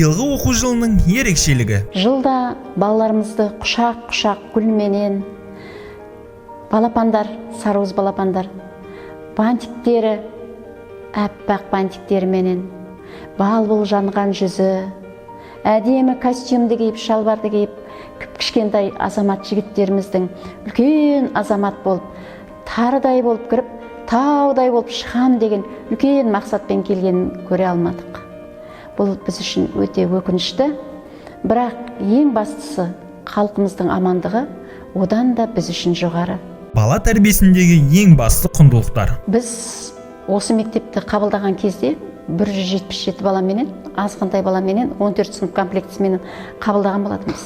Биылғы оқу жылының ерекшелігі. Жылда балаларымызды құшақ-құшақ гүлменен, балапандар, сарыуыз балапандар, бантиктері, әппақ бантиктерменен, бал-бұл жанған жүзі, әдемі костюмді киіп, шалбарды киіп, кішкентай азамат жігіттеріміздің үлкен азамат болып, тарыдай болып кіріп, таудай болып шығам деген үлкен мақсатпен келгенін көре алмадық. Бұл біз үшін өте өкінішті, бірақ ең бастысы халқымыздың амандығы одан да біз үшін жоғары. Бала тәрбиесіндегі ең басты құндылықтар. Біз осы мектепті қабылдаған кезде 177 баламенен, азғантай баламенен, 14 сынып комплектісіменен қабылдаған болатынбыз.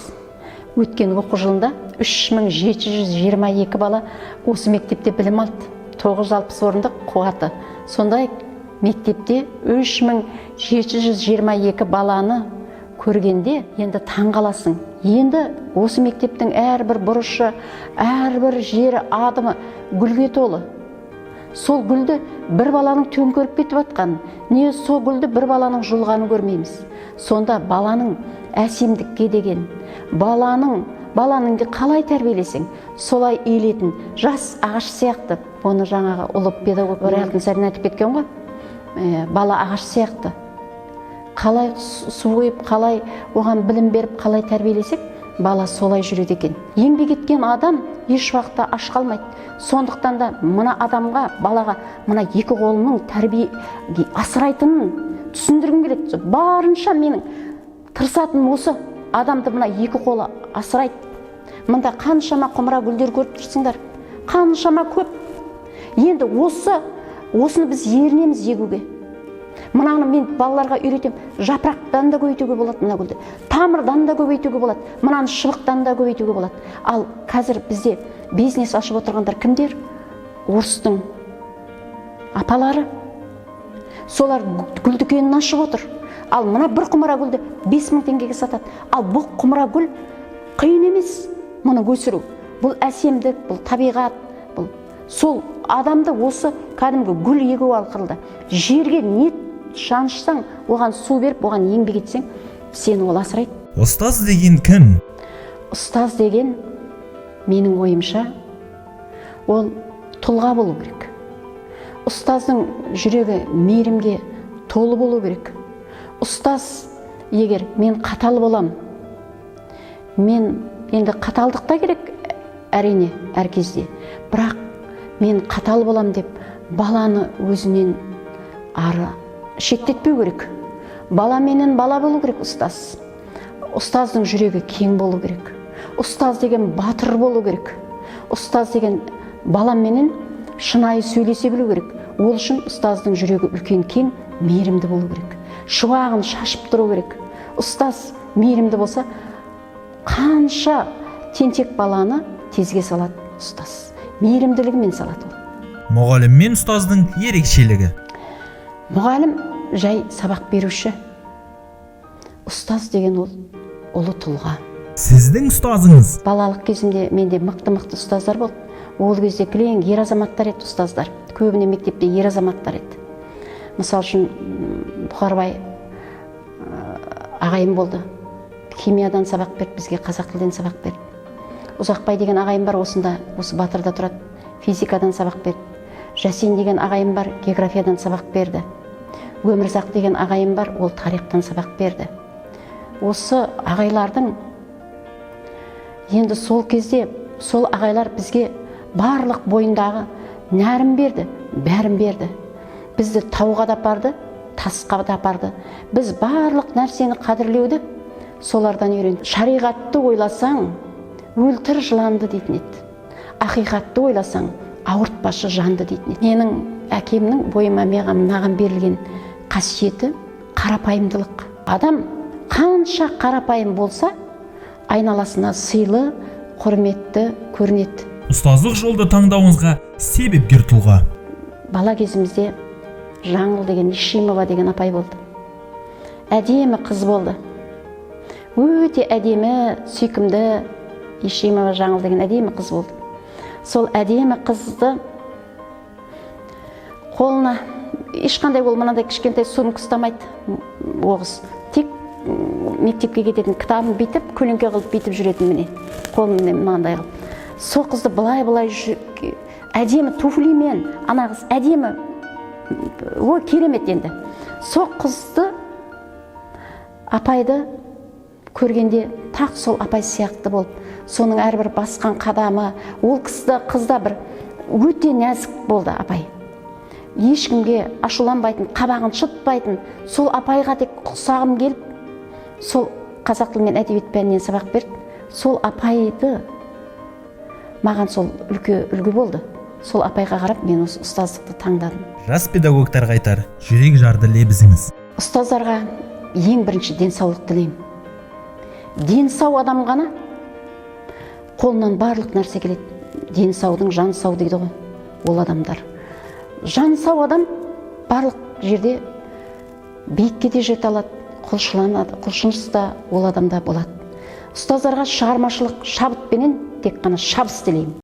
Өткен оқу жылында 3722 бала осы мектепте білім алды. 960 орындық қуаты. Сондай мектепте 3722 баланы көргенде енді таңғаласың. Енді осы мектептің әрбір бұрышы, әрбір жері, адымы гүлге толы. Сол гүлді бір баланың төңкеріп кетіп жатқанын, не сол гүлді бір баланың жұлғанын көрмейміз. Сонда баланың әсемдікке деген, баланың қалай тәрбиелесең, солай иілетін жас ағаш сияқты. Оны жаңағы ұлы педагог Алтынсарин айтып кеткен ғой. Бала ағаш сияқты. Қалай су құйып, қалай оған білім беріп, қалай тәрбиелесек, бала солай жүреді екен. Еңбек еткен адам еш уақытта аш қалмайды. Сондықтан да мына адамға, балаға мына екі қолының тәрбие асырайтынын түсіндіргім келеді. Барынша менің тырысатыным осы. Адамды мына екі қолы асырайды. Мында қаншама құмыра гүлдер көріп тұрсыңдар. Қаншама көп. Енді осыны біз ерінеміз егуге. Мынаны мен балаларға үйретем. Жапырақтан да көбейтуге болады мына гүлді. Тамырдан да көбейтуге болады. Мынаны шыбықтан да көбейтуге болады. Ал қазір бізде бизнес ашып отырғандар кімдер? Орыстың апалары. Солар гүл дүкенін ашып отыр. Ал мына бір құмыра гүлді 5000 теңгеге сатады. Ал бұл құмыра гүл қиын емес мұны өсіру. Бұл әсемдік, бұл табиғат, бұл сол адамды осы кәдімгі гүл егу арқылы жерге не шаншсаң, оған су беріп, оған еңбек етсең, сені ол асырайды. Ұстаз деген кім? Ұстаз деген, менің ойымша, ол тұлға болу керек. Ұстаздың жүрегі мейірімге толы болу керек. Ұстаз, егер мен қатал болам, мен енді қаталдық та керек әрине әр кезде, бірақ мен қатал болам деп баланы өзінен ары шеттетпеу керек. Бала менен бала болу керек ұстаз. Ұстаздың жүрегі кең болу керек. Ұстаз деген батыр болу керек. Ұстаз деген баламенен шынайы сөйлесе білу керек. Ол үшін ұстаздың жүрегі үлкен кең, мейірімді болу керек. Шуағын шашып тұру керек. Ұстаз мейірімді болса, қанша тентек баланы тезге салады ұстаз. Мейірімділігімен салады ол. Мұғалім мен ұстаздың ерекшелігі. Мұғалім жай сабақ беруші. Ұстаз деген ол ұлы тұлға. Сіздің ұстазыңыз? Балалық кезімде менде мықты ұстаздар болды. Ол кезде кілең ер азаматтар еді ұстаздар. Көбіне мектепте ер азаматтар еді. Мысал үшін Бұқарбай ағайым болды. Химиядан сабақ берді, бізге қазақ тілден сабақ берді. Ұзақбай деген ағайым бар, осында, осы Батырда тұрады, физикадан сабақ берді. Жасен деген ағайым бар, географиядан сабақ берді. Өмірзақ деген ағайым бар, ол тарихтан сабақ берді. Осы ағайлардың енді сол кезде сол ағайлар бізге барлық бойындағы нәрін берді, бәрін берді. Бізді тауға да апарды, тасқа да апарды. Біз барлық нәрсені қадірлеуді солардан үйренді. Шариғатты ойласаң, өлтір жыланды дейтін еді. Ақиқатты ойласаң, ауыртпашы жанды дейтін еді. Менің әкемнің бойыма маған берілген қасиеті қарапайымдылық. Адам қанша қарапайым болса, айналасына сыйлы, құрметті көрінеді. Ұстаздық жолды таңдауыңызға себепкер тұлға. Бала кезімізде Жаңыл деген, Ишимова деген апай болды. Әдемі қыз болды. Өте әдемі, сүйкімді Ишимова Жаңыл деген әдемі қыз болды. Сол әдемі қызды қолына ешқандай ол мынандай кішкентай сумка ұстамайды, оғыз. Тек мектепке кететін кітабын бүйтіп көлеңке қылып бүйтіп жүретін, міне қолыммен мынандай қылып. Сол қызды былай әдемі туфлимен, ана қыз әдемі, ой керемет енді. Сол қызды апайды көргенде тақ сол апай сияқты болып, соның әрбір басқан қадамы, ол қызда бір өте нәзік болды апай. Ешкімге ашуланбайтын, қабағын шытпайтын, сол апайға тек құсағым келіп, сол қазақ тілі мен әдебиет пәнінен сабақ берді. Сол апайды маған сол үлгі болды. Сол апайға қарап мен осы ұстаздықты таңдадым. Жас педагогтарға айтар жүрек жарды лебізіңіз. Ұстаздарға ең бірінші денсаулық тілеймін. Денсау адам ғана қолынан барлық нәрсе келеді. Денсаудың жаны сау дейді ғой, ол адамдар. Жаны сау адам барлық жерде биікке де жете алады, құлшыныс та ол адамда болады. Ұстаздарға шығармашылық шабытпенен тек қана шабыс тілеймін.